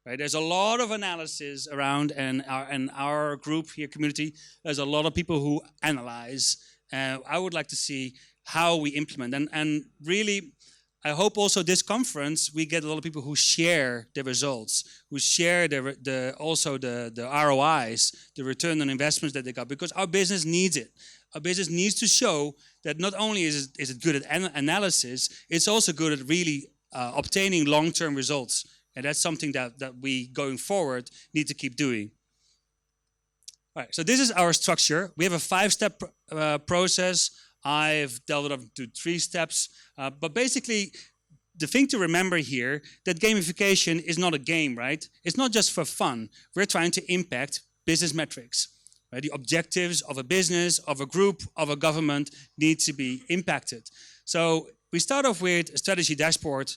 right? There's a lot of analysis around, and our group here, community, there's a lot of people who analyze. I would like to see how we implement, and really, I hope also this conference we get a lot of people who share the results, who share the ROIs, the return on investments that they got, because our business needs it. Our business needs to show that not only is it good at analysis, it's also good at really obtaining long-term results. And that's something that we, going forward, need to keep doing. All right, so this is our structure. We have a 5-step process. I've dealt it up into 3 steps. But basically, the thing to remember here, that gamification is not a game, right? It's not just for fun. We're trying to impact business metrics. Right? The objectives of a business, of a group, of a government need to be impacted. So we start off with a strategy dashboard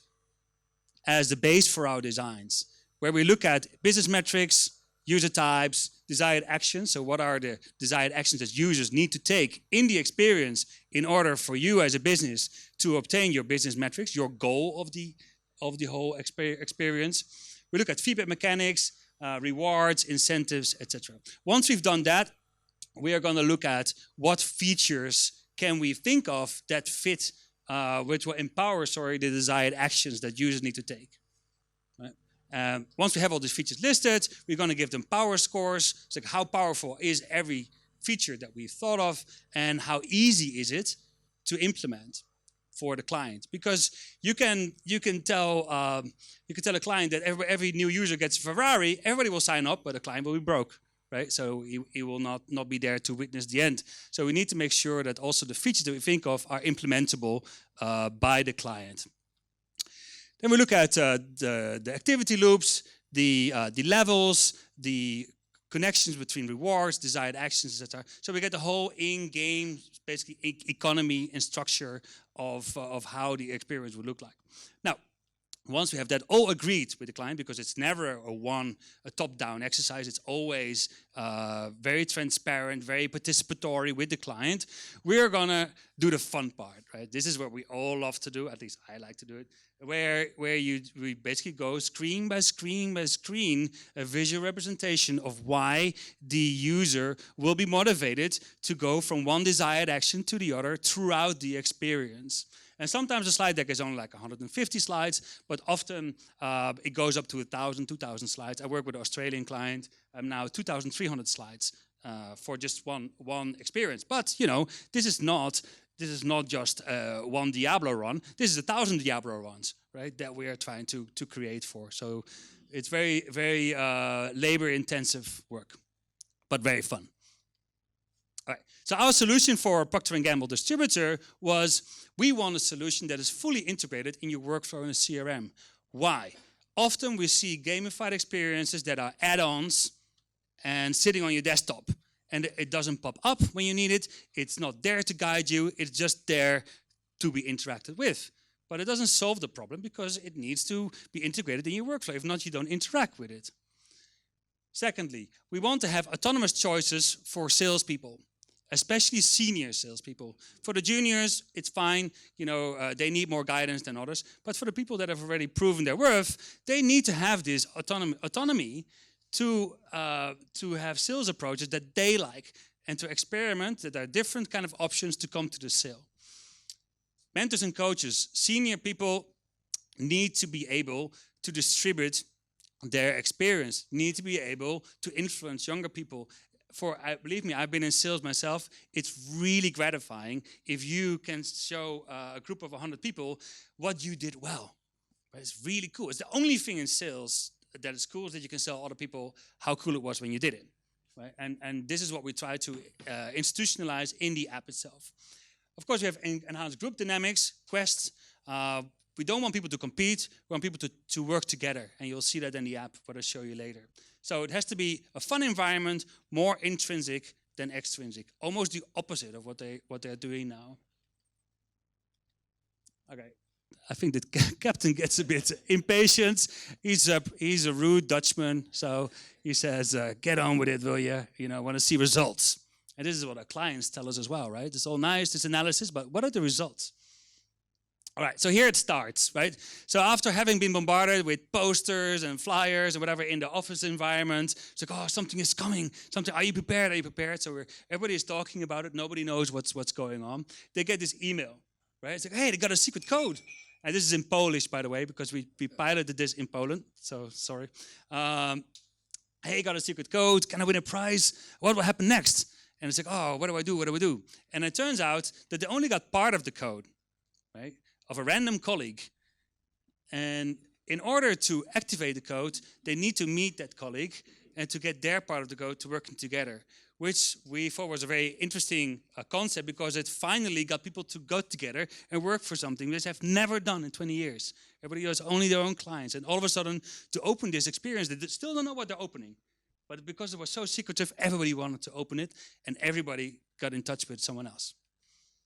as the base for our designs, where we look at business metrics, user types, desired actions. So what are the desired actions that users need to take in the experience in order for you as a business to obtain your business metrics, your goal of the whole experience. We look at feedback mechanics, rewards, incentives, etc. Once we've done that, we are going to look at what features can we think of that fit, which will empower, the desired actions that users need to take. Right? Once we have all these features listed, we're going to give them power scores. It's like how powerful is every feature that we've thought of, and how easy is it to implement for the client? Because you can tell a client that every new user gets a Ferrari, everybody will sign up, but the client will be broke, right? So he will not be there to witness the end. So we need to make sure that also the features that we think of are implementable by the client. Then we look at the activity loops, the levels, the connections between rewards, desired actions, etc. So we get the whole in-game, basically, economy and structure of how the experience would look like. Now, once we have that all agreed with the client, because it's never a top-down exercise, it's always very transparent, very participatory with the client, we're gonna do the fun part, right? This is what we all love to do, at least I like to do it, where we basically go screen by screen by screen, a visual representation of why the user will be motivated to go from one desired action to the other throughout the experience. And sometimes the slide deck is only like 150 slides, but often it goes up to 1,000, 2,000 slides. I work with an Australian client. I'm now 2,300 slides for just one experience. But you know, this is not just one Diablo run. This is 1,000 Diablo runs, right? That we are trying to create for. So it's very, very labor-intensive work, but very fun. All right. So our solution for Procter & Gamble distributor was, we want a solution that is fully integrated in your workflow in a CRM. Why? Often we see gamified experiences that are add-ons and sitting on your desktop, and it doesn't pop up when you need it. It's not there to guide you. It's just there to be interacted with. But it doesn't solve the problem because it needs to be integrated in your workflow. If not, you don't interact with it. Secondly, we want to have autonomous choices for salespeople, especially senior salespeople. For the juniors, it's fine. You know, they need more guidance than others. But for the people that have already proven their worth, they need to have this autonomy to have sales approaches that they like, and to experiment that there are different kind of options to come to the sale. Mentors and coaches, senior people need to be able to distribute their experience, need to be able to influence younger people. Believe me, I've been in sales myself. It's really gratifying if you can show a group of 100 people what you did well. Right? It's really cool. It's the only thing in sales that is cool, is that you can tell other people how cool it was when you did it. Right? And this is what we try to institutionalize in the app itself. Of course, we have enhanced group dynamics, quests. We don't want people to compete. We want people to work together. And you'll see that in the app, what I'll show you later. So it has to be a fun environment, more intrinsic than extrinsic. Almost the opposite of what they're doing now. Okay. I think the captain gets a bit impatient. He's a rude Dutchman, so he says, get on with it, will you? You know, I want to see results. And this is what our clients tell us as well, right? It's all nice, this analysis, but what are the results? All right, so here it starts, right? So after having been bombarded with posters and flyers and whatever in the office environment, it's like, oh, something is coming. Something. Are you prepared? Are you prepared? So everybody is talking about it. Nobody knows what's going on. They get this email, right? It's like, hey, they got a secret code. And this is in Polish, by the way, because we piloted this in Poland. So sorry. Hey, got a secret code. Can I win a prize? What will happen next? And it's like, oh, what do I do? What do I do? And it turns out that they only got part of the code, right? Of a random colleague. And in order to activate the code, they need to meet that colleague and to get their part of the code to working together, which we thought was a very interesting concept because it finally got people to go together and work for something which they've never done in 20 years. Everybody has only their own clients. And all of a sudden, to open this experience, they still don't know what they're opening. But because it was so secretive, everybody wanted to open it, and everybody got in touch with someone else.